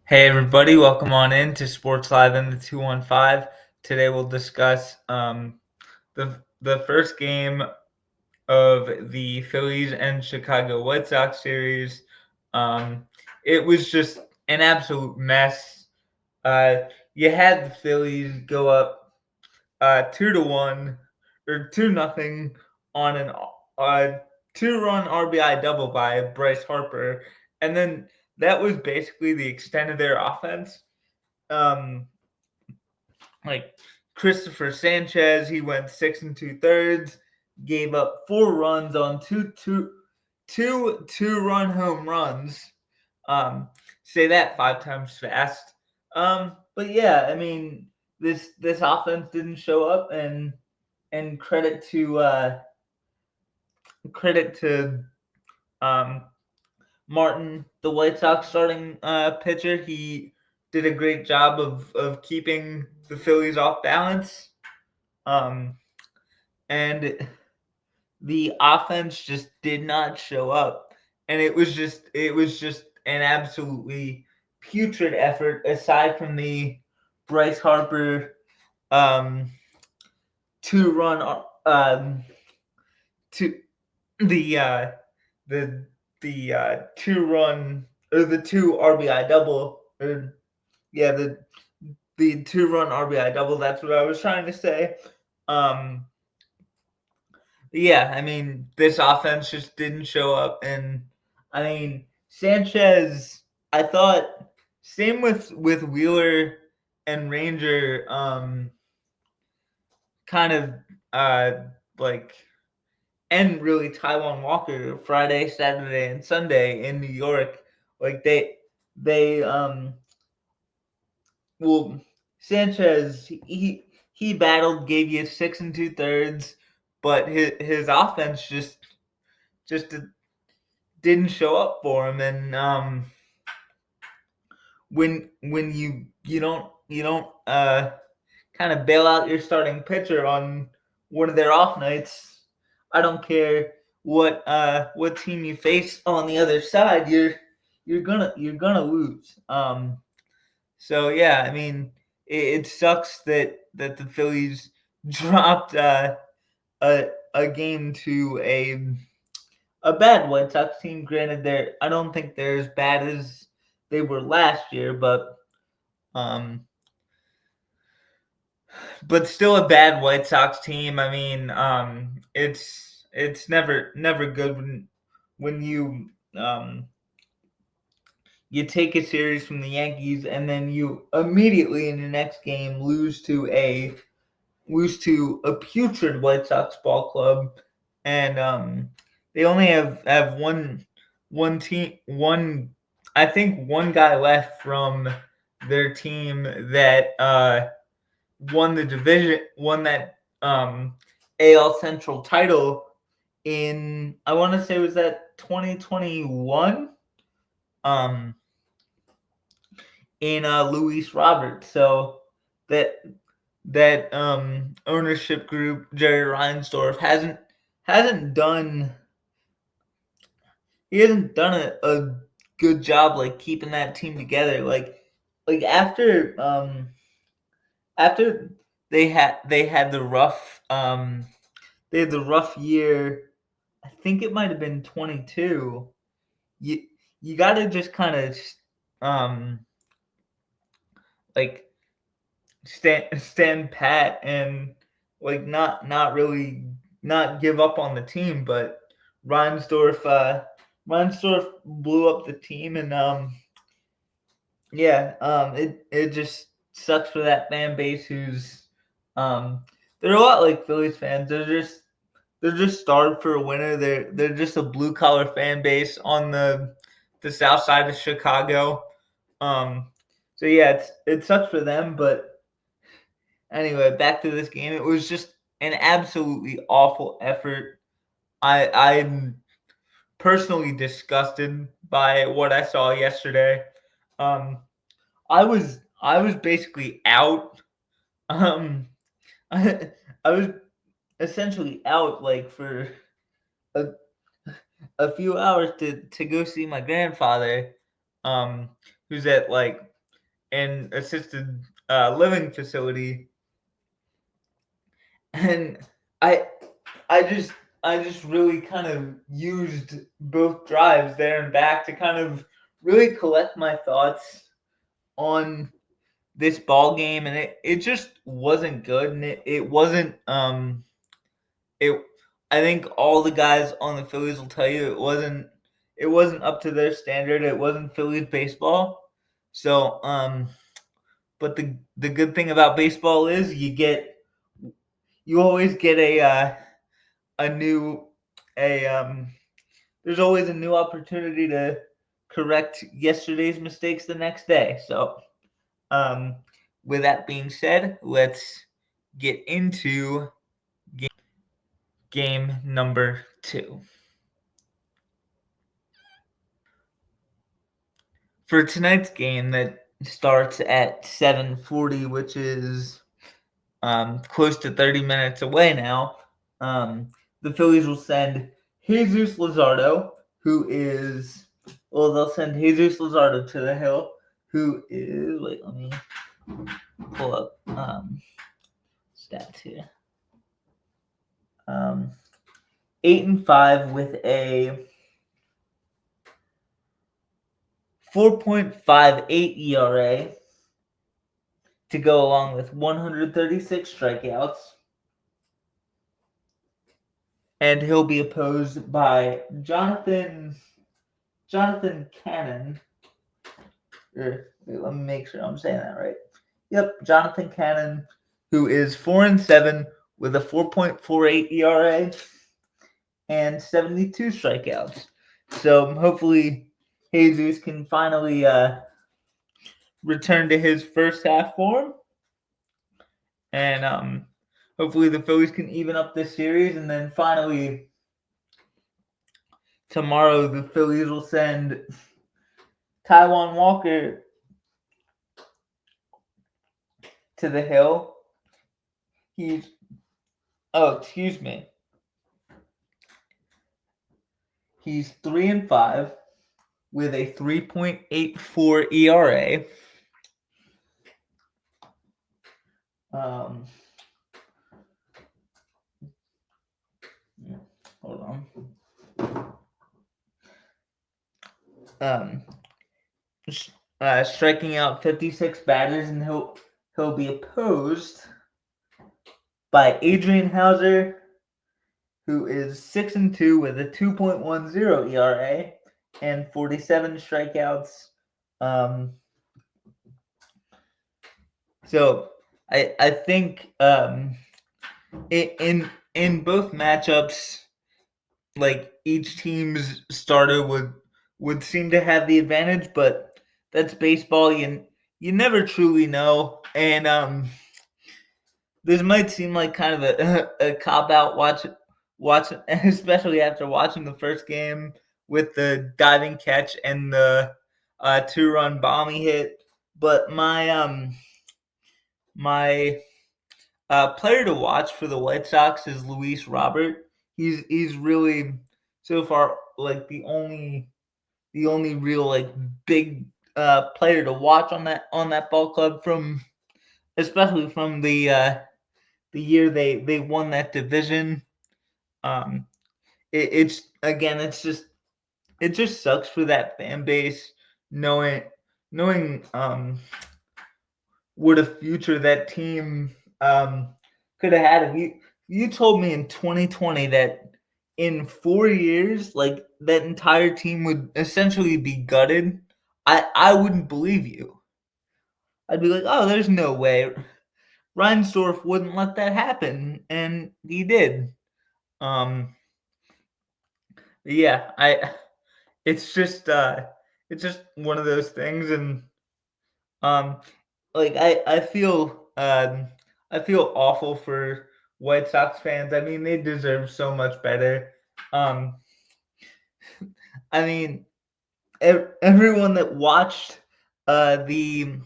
Hey everybody, welcome on in to Sports Live in the 215. Today we'll discuss the first game of the Phillies and Chicago White Sox series. Um, it was just an absolute mess. Uh, you had the Phillies go up 2-1 or 2-0 on an two-run RBI double by Bryce Harper, and then that was basically the extent of their offense. um like Christopher Sanchez, he went 6 2/3, gave up 4 runs on two-run home runs. Say that 5 times fast. But yeah, I mean this offense didn't show up, and credit to um Martin, the White Sox starting pitcher. He did a great job of keeping the Phillies off balance. Um, and the offense just did not show up. And it was just an absolutely putrid effort aside from the Bryce Harper um, two-run two the the two-run or the two RBI double, or yeah, the two-run RBI double. That's what I was trying to say. Um, yeah, I mean this offense just didn't show up, and I mean Sanchez. I thought same with Wheeler and Ranger. Kind of like and really Taiwan Walker Friday, Saturday, and Sunday in New York. Like they well Sanchez, he battled, gave you 6 2/3, but his offense just didn't show up for him. And when you don't kind of bail out your starting pitcher on one of their off nights, I don't care what team you face on the other side, you're gonna lose. So yeah, I mean it sucks that the Phillies dropped a game to a bad White Sox team. Granted, I don't think they're as bad as they were last year, um, but still a bad White Sox team. I mean, it's never good when you take a series from the Yankees and then you immediately in your next game lose to a putrid White Sox ball club. And they only have one team one I think one guy left from their team that won that AL Central title in, I want to say, was that 2021, um in Luis Roberts. So that ownership group, Jerry Reinsdorf, hasn't done he hasn't done a good job like keeping that team together. Like after they had the rough year. I think it might have been 22. You got to just kind of um like stand pat and like not really not give up on the team. But Reinsdorf Reinsdorf blew up the team, and yeah, it just sucks for that fan base who's um they're a lot like Phillies fans. They're just starved for a winner. They're just a blue collar fan base on the south side of Chicago. Um, so yeah, it sucks for them. But anyway, back to this game. It was just an absolutely awful effort. I'm personally disgusted by what I saw yesterday. Um, I was basically out. Um, I was essentially out like for a, a few hours to go see my grandfather, who's at like an assisted living facility, and I I just I just really kind of used both drives there and back to kind of really collect my thoughts on this ball game, and it just wasn't good, and it wasn't it I think all the guys on the Phillies will tell you it wasn't up to their standard. It wasn't Phillies baseball. So but the good thing about baseball is you always get a new a there's always a new opportunity to correct yesterday's mistakes the next day. So um with that being said, let's get into game number 2. For tonight's game that starts at 7:40, which is close to 30 minutes away now, the Phillies will send Jesus Luzardo, who is they'll send Jesus Luzardo to the hill, who is let me pull up stats here. 8-5 with a 4.58 ERA to go along with 136 strikeouts. And he'll be opposed by Jonathan Cannon. Wait, let me make sure I'm saying that right. Yep, Jonathan Cannon, who is 4-7 with a 4.48 ERA and 72 strikeouts. So hopefully Jesus can finally return to his first half form, and hopefully the Phillies can even up this series, and then finally tomorrow the Phillies will send Taijuan Walker to the hill. He's excuse me. He's 3-5 with a 3.84 ERA. Hold on. Striking out 56 batters, and he'll be opposed by Adrian Hauser, who is 6-2 with a 2.10 ERA and 47 strikeouts. So I think in both matchups, like each team's starter would seem to have the advantage, but that's baseball. You never truly know, and this might seem like kind of a cop out watch, especially after watching the first game with the diving catch and the 2-run bomb he hit. But my player to watch for the White Sox is Luis Robert. He's really so far like the only real like big player to watch on that ball club, from especially from the year they won that division. It's again, it just sucks for that fan base knowing what a future that team could have had. If you told me in 2020 that in 4 years, like, that entire team would essentially be gutted, I wouldn't believe you. I'd be like, oh, there's no way. Reinsdorf wouldn't let that happen, and he did. Yeah, it's just one of those things, and um, like I feel awful for White Sox fans. I mean, they deserve so much better. Um, I mean, everyone that watched the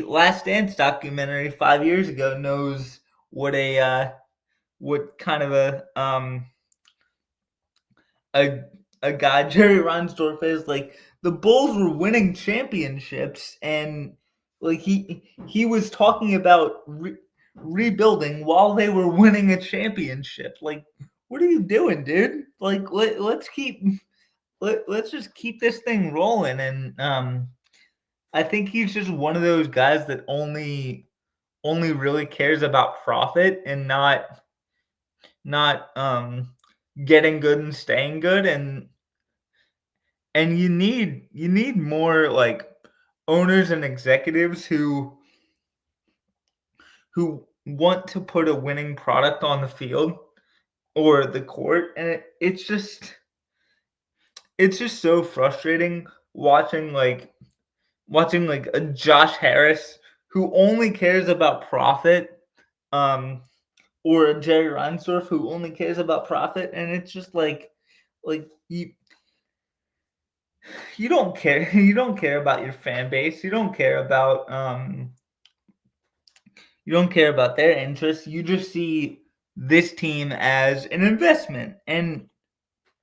Last Dance documentary 5 years ago knows what kind of a a guy Jerry Reinsdorf is. Like the Bulls were winning championships, and like he was talking about rebuilding while they were winning a championship. Like, what are you doing, dude? Like, let's just keep this thing rolling. And I think he's just one of those guys that only really cares about profit and not getting good and staying good. And you need more like owners and executives who want to put a winning product on the field or the court. And it's just so frustrating watching like a Josh Harris who only cares about profit, um or a Jerry Reinsdorf who only cares about profit. And it's just like you don't care. You don't care about your fan base. You don't care about their interests. You just see this team as an investment. And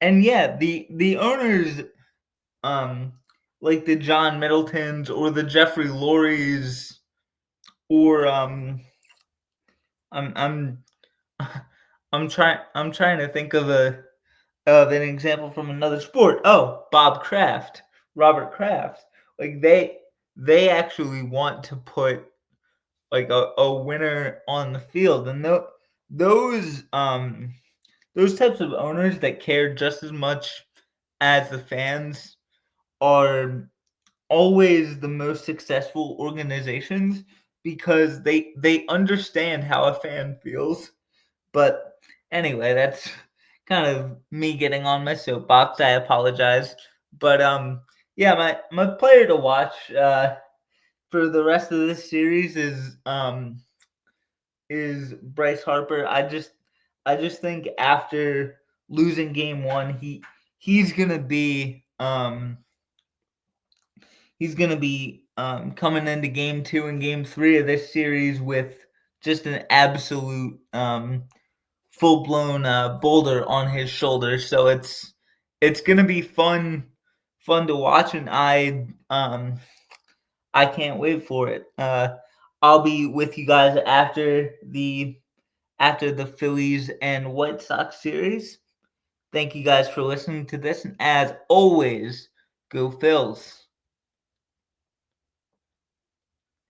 yeah, the owners, um like the John Middletons or the Jeffrey Lorries, or I'm I'm trying to think of an example from another sport. Oh, Robert Kraft. Like they actually want to put like a winner on the field. And those those types of owners that care just as much as the fans are always the most successful organizations, because they understand how a fan feels. But anyway, that's kind of me getting on my soapbox. I apologize. But yeah, my player to watch for the rest of this series is Bryce Harper. I just think after losing game 1, he's going to be coming into game 2 and game 3 of this series with just an absolute full blown boulder on his shoulder. So it's gonna be fun to watch, and I can't wait for it. I'll be with you guys after the Phillies and White Sox series. Thank you guys for listening to this, and as always, go Phils.